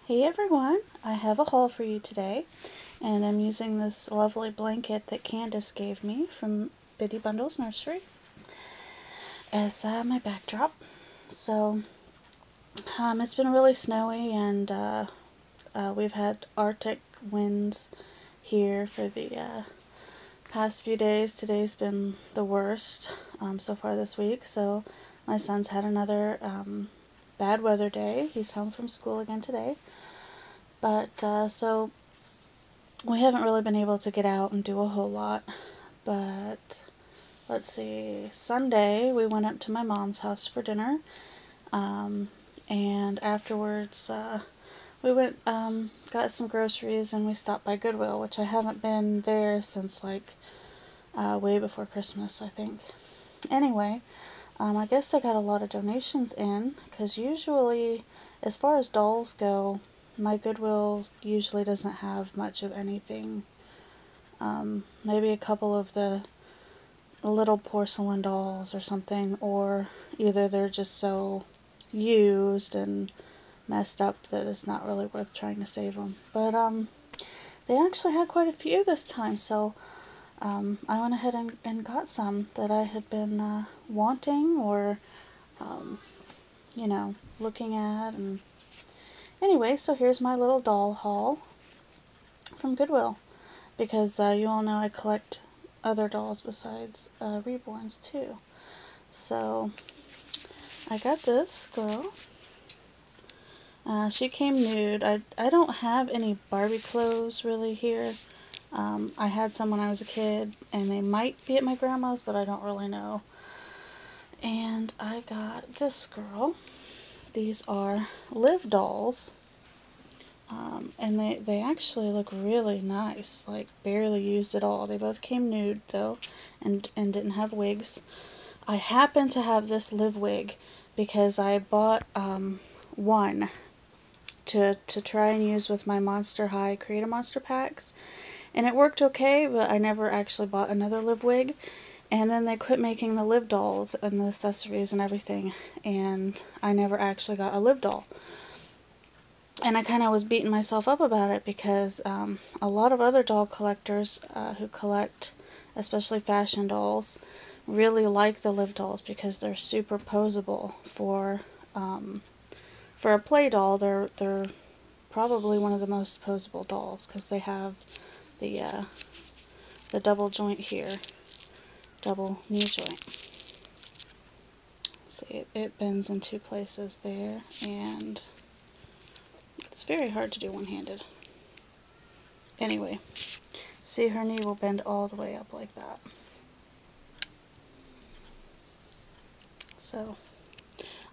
Hey everyone, I have a haul for you today, and I'm using this lovely blanket that Candace gave me from Biddy Bundles Nursery as my backdrop. So, it's been really snowy, and we've had Arctic winds here for the past few days. Today's been the worst so far this week, so my son's had another bad weather day. He's home from school again today. But, so we haven't really been able to get out and do a whole lot. But, let's see, Sunday we went up to my mom's house for dinner. And afterwards, we went, got some groceries and we stopped by Goodwill, which I haven't been there since, like, way before Christmas, I think. Anyway, I guess they got a lot of donations in, because usually, as far as dolls go, my Goodwill usually doesn't have much of anything. Maybe a couple of the little porcelain dolls or something, or either they're just so used and messed up that it's not really worth trying to save them. But they actually had quite a few this time, so I went ahead and got some that I had been wanting or, looking at. And anyway, so here's my little doll haul from Goodwill, because you all know I collect other dolls besides reborns too. So I got this girl. She came nude. I don't have any Barbie clothes really here. I had some when I was a kid, and they might be at my grandma's, but I don't really know. And I got this girl. These are Live dolls. And they actually look really nice, like barely used at all. They both came nude though, and didn't have wigs. I happen to have this Live wig because I bought one to try and use with my Monster High Create a Monster packs, and it worked okay, but I never actually bought another Live wig. And then they quit making the Live dolls and the accessories and everything, and I never actually got a Live doll. And I kind of was beating myself up about it because a lot of other doll collectors who collect especially fashion dolls really like the Live dolls because they're super posable. For a play doll, they're probably one of the most posable dolls because they have the double joint here, double knee joint. See, it bends in two places there, and it's very hard to do one-handed. Anyway, see, her knee will bend all the way up like that. So,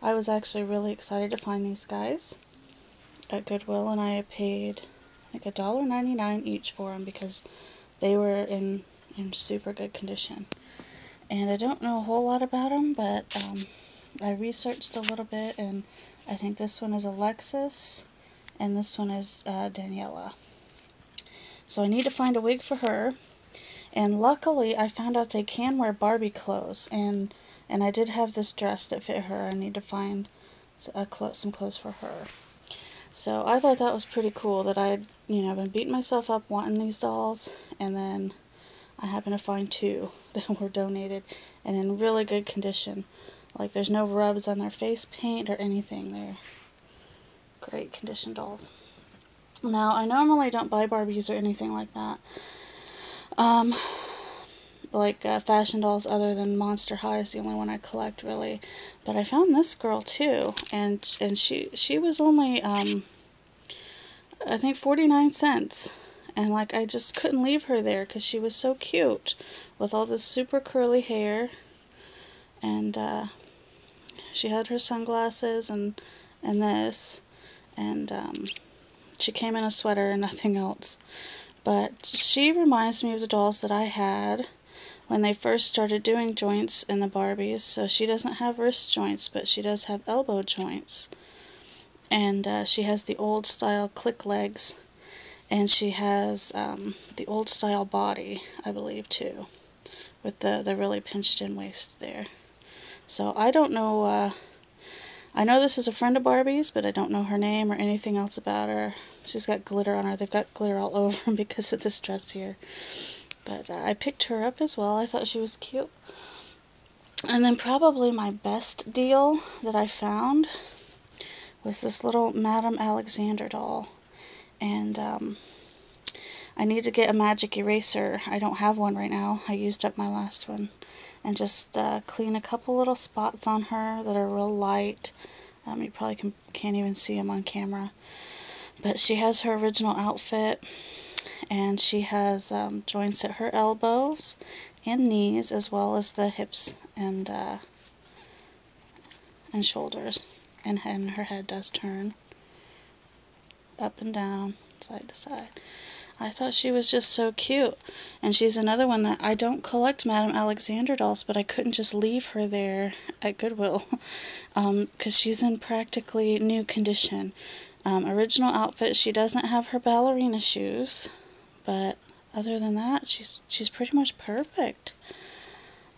I was actually really excited to find these guys at Goodwill, and I paid, I think, $1.99 each for them because they were in super good condition. And I don't know a whole lot about them, but I researched a little bit, and I think this one is Alexis, and this one is Daniela. So I need to find a wig for her, and luckily I found out they can wear Barbie clothes, and I did have this dress that fit her. I need to find some clothes for her. So I thought that was pretty cool that I'd, been beating myself up wanting these dolls, and then I happened to find two that were donated and in really good condition. Like, there's no rubs on their face paint or anything. They're great condition dolls. Now, I normally don't buy Barbies or anything like that. Fashion dolls other than Monster High is the only one I collect, really. But I found this girl, too, and she was only, I think 49 cents. And, I just couldn't leave her there because she was so cute with all this super curly hair. And, she had her sunglasses and this. And, she came in a sweater and nothing else. But she reminds me of the dolls that I had when they first started doing joints in the Barbies. So she doesn't have wrist joints, but she does have elbow joints. And she has the old style click legs. And she has the old style body, I believe, too, with the really pinched in waist there. So I don't know I know this is a friend of Barbie's, but I don't know her name or anything else about her. She's got glitter on her. They've got glitter all over because of this dress here. But I picked her up as well. I thought she was cute. And then probably my best deal that I found was this little Madame Alexander doll. And I need to get a magic eraser. I don't have one right now. I used up my last one. And just clean a couple little spots on her that are real light. You probably can't even see them on camera. But she has her original outfit, and she has joints at her elbows and knees, as well as the hips and shoulders. And her head does turn up and down, side to side. I thought she was just so cute. And she's another one that I don't collect Madame Alexander dolls, but I couldn't just leave her there at Goodwill because she's in practically new condition. Original outfit, she doesn't have her ballerina shoes, but other than that, she's pretty much perfect.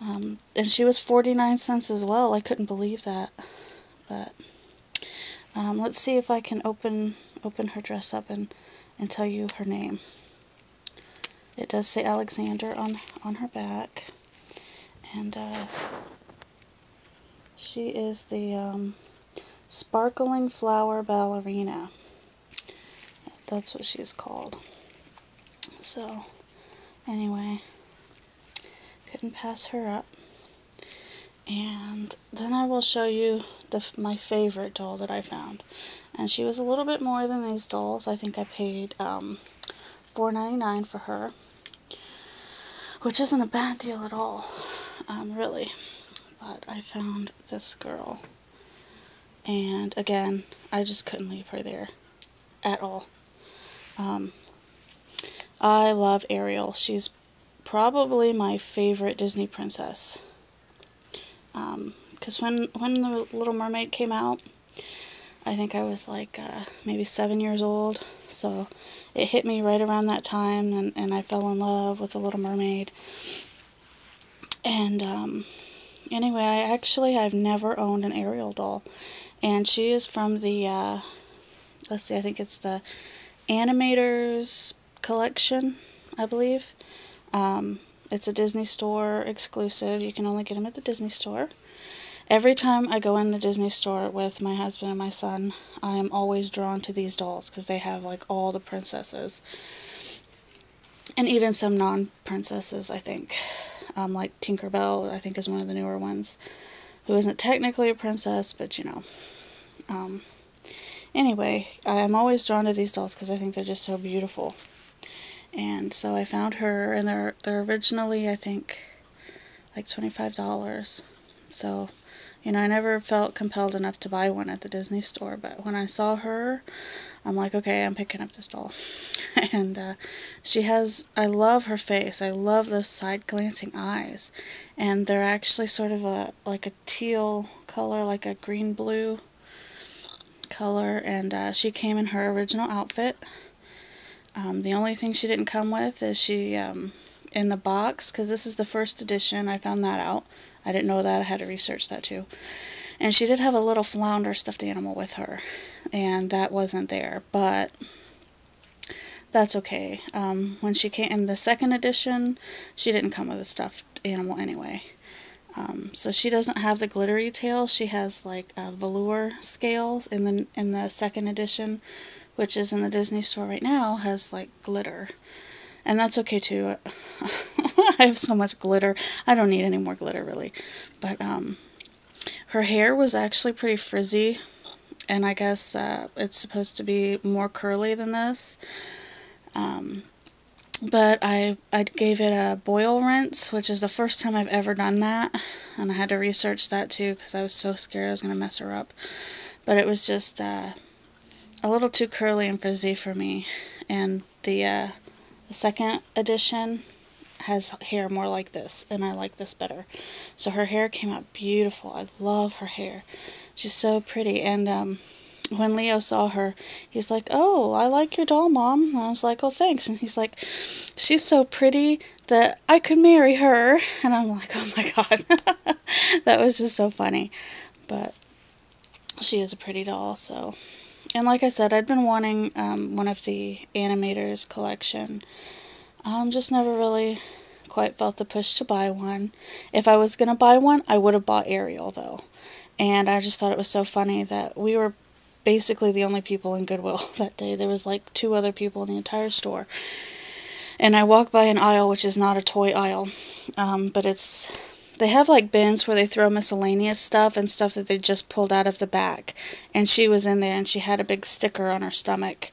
And she was 49 cents as well. I couldn't believe that. But let's see if I can open her dress up and tell you her name. It does say Alexander on her back, and she is the Sparkling Flower Ballerina. That's what she's called. So anyway, couldn't pass her up. And then I will show you my favorite doll that I found. And she was a little bit more than these dolls. I think I paid $4.99 for her, which isn't a bad deal at all, really. But I found this girl, and again, I just couldn't leave her there at all. I love Ariel. She's probably my favorite Disney princess. Because when the Little Mermaid came out, I think I was like maybe 7 years old, so it hit me right around that time, and I fell in love with the Little Mermaid. And anyway, I've never owned an Ariel doll, and she is from the let's see, I think it's the Animators collection, I believe. It's a Disney Store exclusive. You can only get them at the Disney Store. Every time I go in the Disney Store with my husband and my son, I am always drawn to these dolls because they have like all the princesses. And even some non-princesses, I think. Like Tinkerbell, I think, is one of the newer ones, who isn't technically a princess, but you know. Anyway, I'm always drawn to these dolls because I think they're just so beautiful. And so I found her, and they're originally, I think, like $25. So, you know, I never felt compelled enough to buy one at the Disney Store, but when I saw her, I'm like, okay, I'm picking up this doll. And I love her face. I love those side-glancing eyes. And they're actually sort of like a teal color, like a green-blue color. And she came in her original outfit. The only thing she didn't come with is in the box, because this is the first edition. I found that out. I didn't know that. I had to research that too. And she did have a little flounder stuffed animal with her, and that wasn't there, but that's okay. When she came in the second edition, she didn't come with a stuffed animal anyway. So she doesn't have the glittery tail. She has like velour scales in the second edition, which is in the Disney Store right now, has like glitter. And that's okay too. I have so much glitter. I don't need any more glitter really. But her hair was actually pretty frizzy, and I guess it's supposed to be more curly than this. But I gave it a boil rinse, which is the first time I've ever done that. And I had to research that too because I was so scared I was going to mess her up. But it was just a little too curly and frizzy for me. And the second edition has hair more like this, and I like this better. So her hair came out beautiful. I love her hair. She's so pretty. And when Leo saw her, he's like, "Oh, I like your doll, Mom." And I was like, "Oh, thanks." And he's like, "She's so pretty that I could marry her." And I'm like, "Oh my God." That was just so funny. But she is a pretty doll. So, and like I said, I'd been wanting one of the Animators collection. Just never really quite felt the push to buy one. If I was gonna buy one, I would have bought Ariel though. And I just thought it was so funny that we were basically the only people in Goodwill that day. There was like 2 other people in the entire store. And I walked by an aisle, which is not a toy aisle, but they have like bins where they throw miscellaneous stuff and stuff that they just pulled out of the back. And she was in there and she had a big sticker on her stomach.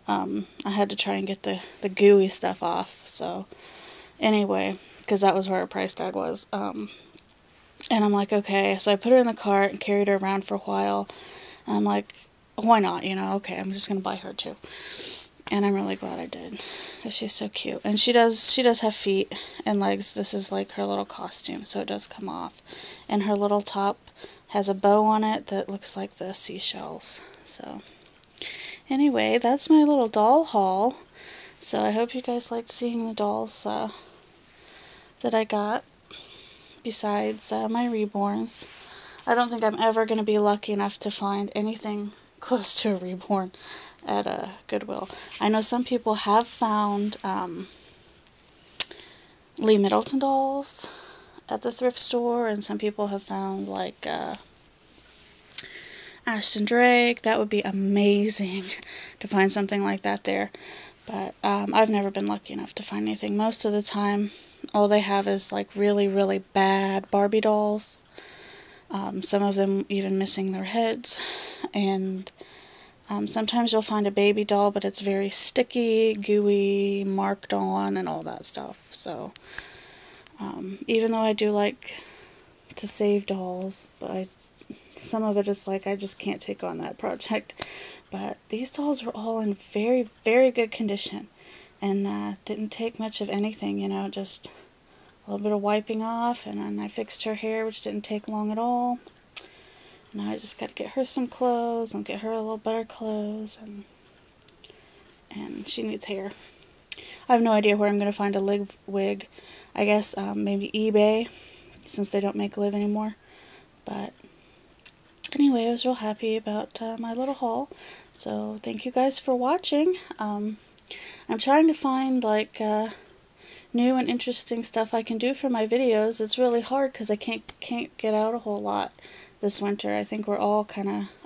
I had to try and get the gooey stuff off. So anyway, because that was where her price tag was. And I'm like, okay. So I put her in the cart and carried her around for a while. And I'm like, why not? Okay, I'm just going to buy her too. And I'm really glad I did, because she's so cute. And she does have feet and legs. This is like her little costume, so it does come off. And her little top has a bow on it that looks like the seashells. So anyway, that's my little doll haul. So I hope you guys liked seeing the dolls that I got, besides my reborns. I don't think I'm ever going to be lucky enough to find anything close to a reborn at Goodwill. I know some people have found Lee Middleton dolls at the thrift store, and some people have found like Ashton Drake. That would be amazing to find something like that there. But I've never been lucky enough to find anything. Most of the time, all they have is like really, really bad Barbie dolls. Some of them even missing their heads. And sometimes you'll find a baby doll, but it's very sticky, gooey, marked on, and all that stuff. So, even though I do like to save dolls, but some of it is like I just can't take on that project. But these dolls were all in very, very good condition, and didn't take much of anything, just a little bit of wiping off, and then I fixed her hair, which didn't take long at all. Now I just got to get her some clothes and get her a little better clothes, and she needs hair. I have no idea where I'm going to find a wig. I guess maybe eBay, since they don't make Liv anymore. But anyway, I was real happy about my little haul. So thank you guys for watching. I'm trying to find like new and interesting stuff I can do for my videos. It's really hard because I can't get out a whole lot this winter. I think we're all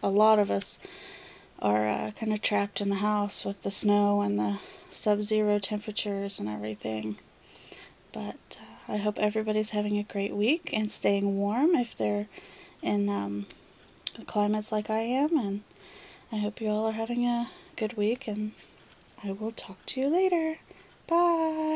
a lot of us are kind of trapped in the house with the snow and the sub-zero temperatures and everything. But I hope everybody's having a great week and staying warm if they're in climates like I am. And I hope you all are having a good week, and I will talk to you later. Bye!